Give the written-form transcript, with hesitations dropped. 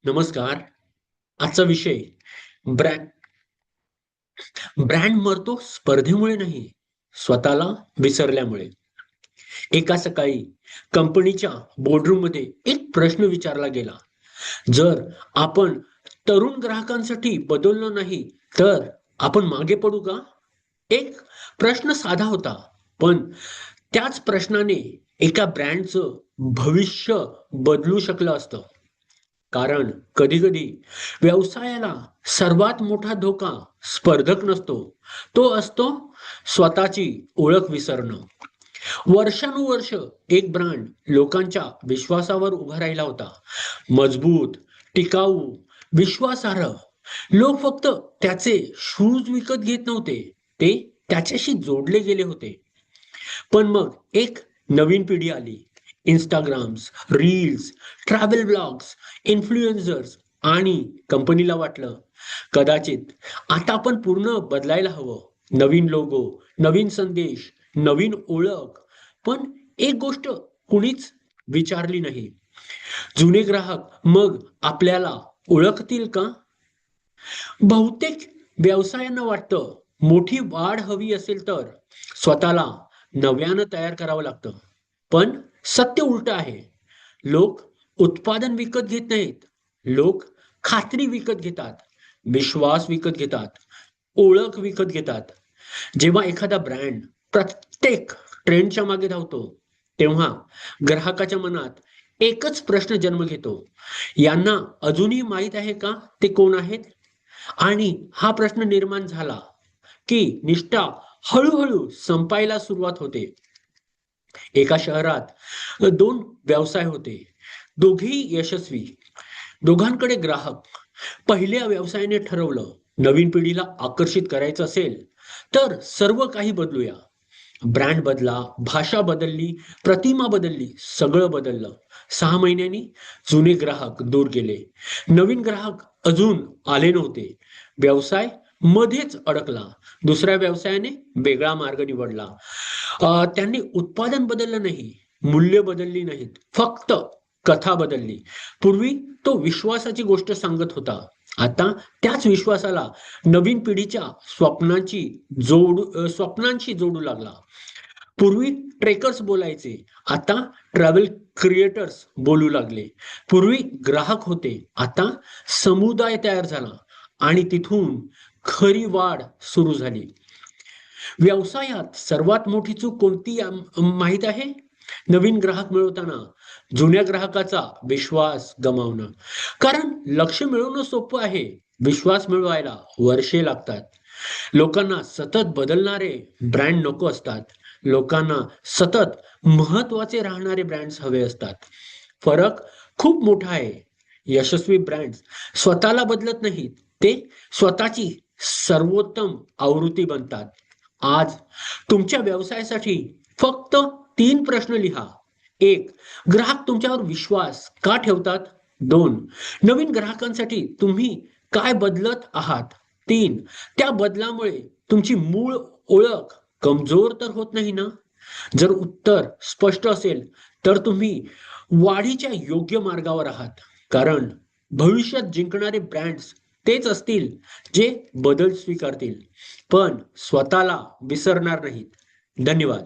नमस्कार. आजचा विषय ब्रँड ब्रँड मरतो स्पर्धेमुळे नाही, स्वतःला विसरल्यामुळे. एका सकाळी कंपनीच्या बोर्डरूम मध्ये एक प्रश्न विचारला गेला. जर आपण तरुण ग्राहकांसाठी बदललो नाही, तर आपण मागे पडू का? एक प्रश्न साधा होता, पण त्याच प्रश्नाने एका ब्रँडचं भविष्य बदलू शकलं असतं. कारण कधी-कधी व्यवसायाला सर्वात मोठा धोका स्पर्धक नसतो, तो असतो स्वतःची ओळख विसरणं. वर्षानुवर्ष एक ब्रँड लोकांच्या विश्वासावर उभा राहिला होता. मजबूत, टिकाऊ, विश्वासार्ह. लोक फक्त त्याचे शूज विकत घेत नव्हते, ते त्याच्याशी जोडले गेले होते. पण मग एक नवीन पिढी आली. Instagrams, reels, travel blogs, influencers आणि कंपनीला वाटलं, कदाचित आता आपण पूर्ण बदलायला हवं. नवीन लोगो, नवीन संदेश, नवीन ओळख. पण एक गोष्ट कुणीच विचारली नाही. जुने ग्राहक मग आपल्याला ओळखतील का? बहुतेक व्यवसायांना वाटतं, मोठी वाढ हवी असेल तर स्वतःला नव्यानं तयार करावं लागतं. पण सत्य उलट आहे. लोक उत्पादन विकत घेत नाहीत. लोक खात्री विकत घेतात, विश्वास विकत घेतात, ओळख विकत घेतात. जेव्हा एखादा ब्रँड प्रत्येक ट्रेंडच्या मागे धावतो, तेव्हा ग्राहकाच्या मनात एकच प्रश्न जन्म घेतो. यांना अजूनही माहीत आहे का ते कोण आहेत? आणि हा प्रश्न निर्माण झाला की निष्ठा हळूहळू संपायला सुरुवात होते. एका शहरात दोन व्यवसाय होते, दोघेही यशस्वी, दोघांकडे ग्राहक. पहिल्या व्यवसायाने ठरवलं, नवीन पिढीला आकर्षित करायचं असेल तर सर्व काही बदलूया. ब्रँड बदला, भाषा बदलली, प्रतिमा बदलली, सगळं बदललं. 6 महिन्यांनी जुने ग्राहक दूर गेले, नवीन ग्राहक अजून आले नव्हते. व्यवसाय मध्येच अडकला. दुसऱ्या व्यवसायाने वेगळा मार्ग निवडला. त्यांनी उत्पादन बदललं नाही, मूल्य बदलली नाहीत, फक्त कथा बदलली. पूर्वी तो विश्वासाची गोष्ट सांगत होता, आता त्याच विश्वासाला नवीन पिढीच्या स्वप्नांशी जोडू लागला. पूर्वी ट्रेकर्स बोलायचे, आता ट्रॅव्हल क्रिएटर्स बोलू लागले. पूर्वी ग्राहक होते, आता समुदाय तयार झाला. आणि तिथून खरी वाढ सुरू झाली. व्यवसायात सर्वात मोठी चूक कोणती माहित आहे? नवीन ग्राहक मिळवताना जुन्या ग्राहकाचा विश्वास गमावणं. कारण लक्ष मिळवणं सोपं आहे, विश्वास मिळवायला वर्षे लागतात. लोकांना सतत बदलणारे ब्रँड नको असतात. लोकांना सतत महत्वाचे राहणारे ब्रँड्स हवे असतात. फरक खूप मोठा आहे. यशस्वी ब्रँड्स स्वतःला बदलत नाहीत, ते स्वतःची सर्वोत्तम आवृत्ती बनतात. आज तुमच्या व्यवसायासाठी फक्त 3 प्रश्न लिहा. 1. ग्राहक तुमच्यावर विश्वास का ठेवतात? 2. नवीन ग्राहकांसाठी तुम्ही काय बदलत आहात? 3. त्या बदलामुळे तुमची मूळ ओळख कमजोर तर होत नाही ना? जर उत्तर स्पष्ट असेल तर तुम्ही वाढीच्या योग्य मार्गावर आहात. कारण भविष्यात जिंकणारे ब्रँड्स तेच असतील जे बदल स्वीकारतील, पण स्वतःला विसरणार नाहीत. धन्यवाद.